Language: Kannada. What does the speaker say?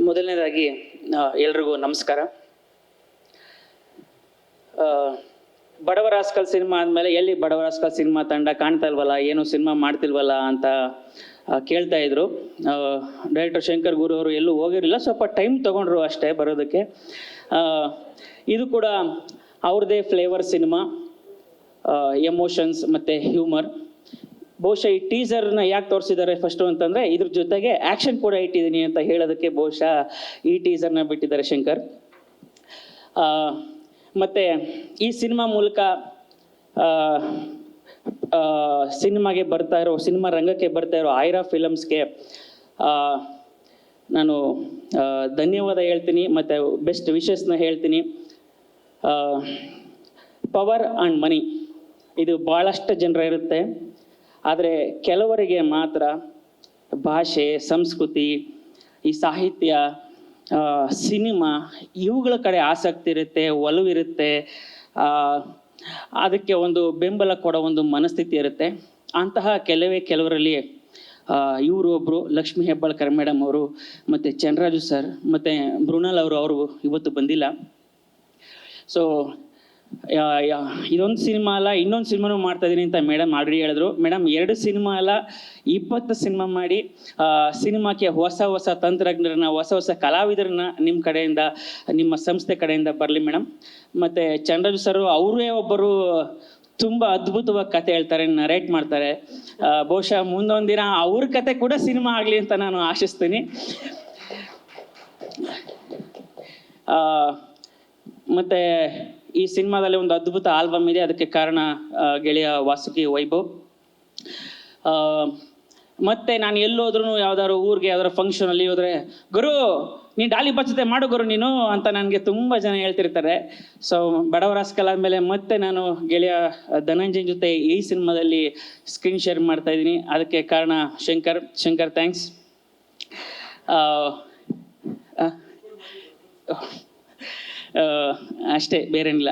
ಮೊದಲನೇದಾಗಿ ಎಲ್ರಿಗೂ ನಮಸ್ಕಾರ. ಬಡವ ರಾಸ್ಕಲ್ ಸಿನಿಮಾ ಆದಮೇಲೆ ಎಲ್ಲಿ ಬಡವ ರಾಸ್ಕಲ್ ಸಿನಿಮಾ ತಂಡ ಕಾಣ್ತಾ ಇಲ್ವಲ್ಲ, ಏನು ಸಿನಿಮಾ ಮಾಡ್ತಿಲ್ವಲ್ಲ ಅಂತ ಕೇಳ್ತಾ ಇದ್ರು. ಡೈರೆಕ್ಟರ್ ಶಂಕರ್ ಗುರು ಅವರು ಎಲ್ಲೂ ಹೋಗಿರಲಿಲ್ಲ, ಸ್ವಲ್ಪ ಟೈಮ್ ತೊಗೊಂಡ್ರು ಅಷ್ಟೇ ಬರೋದಕ್ಕೆ. ಇದು ಕೂಡ ಅವ್ರದ್ದೇ ಫ್ಲೇವರ್ ಸಿನಿಮಾ, ಎಮೋಷನ್ಸ್ ಮತ್ತು ಹ್ಯೂಮರ್. ಬಹುಶಃ ಈ ಟೀಸರ್ನ ಯಾಕೆ ತೋರಿಸಿದ್ದಾರೆ ಫಸ್ಟು ಅಂತಂದರೆ, ಇದ್ರ ಜೊತೆಗೆ ಆ್ಯಕ್ಷನ್ ಕೂಡ ಇಟ್ಟಿದ್ದೀನಿ ಅಂತ ಹೇಳೋದಕ್ಕೆ ಬಹುಶಃ ಈ ಟೀಸರ್ನ ಬಿಟ್ಟಿದ್ದಾರೆ ಶಂಕರ್. ಮತ್ತು ಈ ಸಿನಿಮಾ ಮೂಲಕ ಸಿನಿಮಾ ರಂಗಕ್ಕೆ ಬರ್ತಾ ಇರೋ ಐರಾ ಫಿಲಮ್ಸ್ಗೆ ನಾನು ಧನ್ಯವಾದ ಹೇಳ್ತೀನಿ ಮತ್ತು ಬೆಸ್ಟ್ ವಿಶಸ್ನ ಹೇಳ್ತೀನಿ. ಪವರ್ ಆ್ಯಂಡ್ ಮನಿ ಇದು ಭಾಳಷ್ಟು ಜನರ ಇರುತ್ತೆ, ಆದರೆ ಕೆಲವರಿಗೆ ಮಾತ್ರ ಭಾಷೆ, ಸಂಸ್ಕೃತಿ, ಈ ಸಾಹಿತ್ಯ, ಸಿನಿಮಾ ಇವುಗಳ ಕಡೆ ಆಸಕ್ತಿ ಇರುತ್ತೆ, ಒಲವಿರುತ್ತೆ, ಅದಕ್ಕೆ ಒಂದು ಬೆಂಬಲ ಕೊಡೋ ಒಂದು ಮನಸ್ಥಿತಿ ಇರುತ್ತೆ. ಅಂತಹ ಕೆಲವರಲ್ಲಿ ಇವರು ಒಬ್ಬರು, ಲಕ್ಷ್ಮೀ ಹೆಬ್ಬಾಳ್ಕರ್ ಮೇಡಮ್ ಅವರು, ಮತ್ತು ಚಂದ್ರರಾಜು ಸರ್, ಮತ್ತು ಮೃಣಾಲ್ ಅವರು ಇವತ್ತು ಬಂದಿಲ್ಲ. ಸೊ ಇದೊಂದು ಸಿನಿಮಾ ಅಲ್ಲ, ಇನ್ನೊಂದು ಸಿನಿಮಾನು ಮಾಡ್ತಾ ಇದ್ದೀನಿ ಅಂತ ಮೇಡಮ್ ಆಲ್ರೆಡಿ ಹೇಳಿದ್ರು. ಮೇಡಮ್ 2 ಸಿನಿಮಾ ಅಲ್ಲ 20 ಸಿನಿಮಾ ಮಾಡಿ ಸಿನಿಮಾಕ್ಕೆ ಹೊಸ ತಂತ್ರಜ್ಞರನ್ನ, ಹೊಸ ಕಲಾವಿದರನ್ನ ನಿಮ್ಮ ಕಡೆಯಿಂದ, ನಿಮ್ಮ ಸಂಸ್ಥೆ ಕಡೆಯಿಂದ ಬರಲಿ ಮೇಡಮ್. ಮತ್ತು ಚಂದ್ರರಾಜು ಸರ್ ಅವರೇ ಒಬ್ಬರು ತುಂಬ ಅದ್ಭುತವಾಗಿ ಕತೆ ಹೇಳ್ತಾರೆ, ನರೇಟ್ ಮಾಡ್ತಾರೆ. ಬಹುಶಃ ಮುಂದೊಂದು ದಿನ ಅವ್ರ ಕತೆ ಕೂಡ ಸಿನಿಮಾ ಆಗಲಿ ಅಂತ ನಾನು ಆಶಿಸ್ತೀನಿ. ಮತ್ತು ಈ ಸಿನಿಮಾದಲ್ಲಿ ಒಂದು ಅದ್ಭುತ ಆಲ್ಬಮ್ ಇದೆ, ಅದಕ್ಕೆ ಕಾರಣ ಗೆಳೆಯ ವಾಸುಕಿ ವೈಭವ್. ಮತ್ತು ನಾನು ಎಲ್ಲೋದ್ರೂ ಯಾವ್ದಾದ್ರು ಊರಿಗೆ ಯಾವ್ದಾದ್ರು ಫಂಕ್ಷನಲ್ಲಿ ಹೋದರೆ, ಗುರು ನೀನು ಡಾಲಿ ಬಚ್ಚತೆ ಮಾಡು ಗುರು ನೀನು ಅಂತ ನನಗೆ ತುಂಬ ಜನ ಹೇಳ್ತಿರ್ತಾರೆ. ಸೊ ಬಡವ ರಾಸ್ಕಲ್ ಆದಮೇಲೆ ಮತ್ತೆ ನಾನು ಗೆಳೆಯ ಧನಂಜಯ್ ಜೊತೆ ಈ ಸಿನಿಮಾದಲ್ಲಿ ಸ್ಕ್ರೀನ್ ಶೇರ್ ಮಾಡ್ತಾಯಿದ್ದೀನಿ. ಅದಕ್ಕೆ ಕಾರಣ ಶಂಕರ್ ಥ್ಯಾಂಕ್ಸ್. ಅಷ್ಟೇ, ಬೇರೇನಿಲ್ಲ.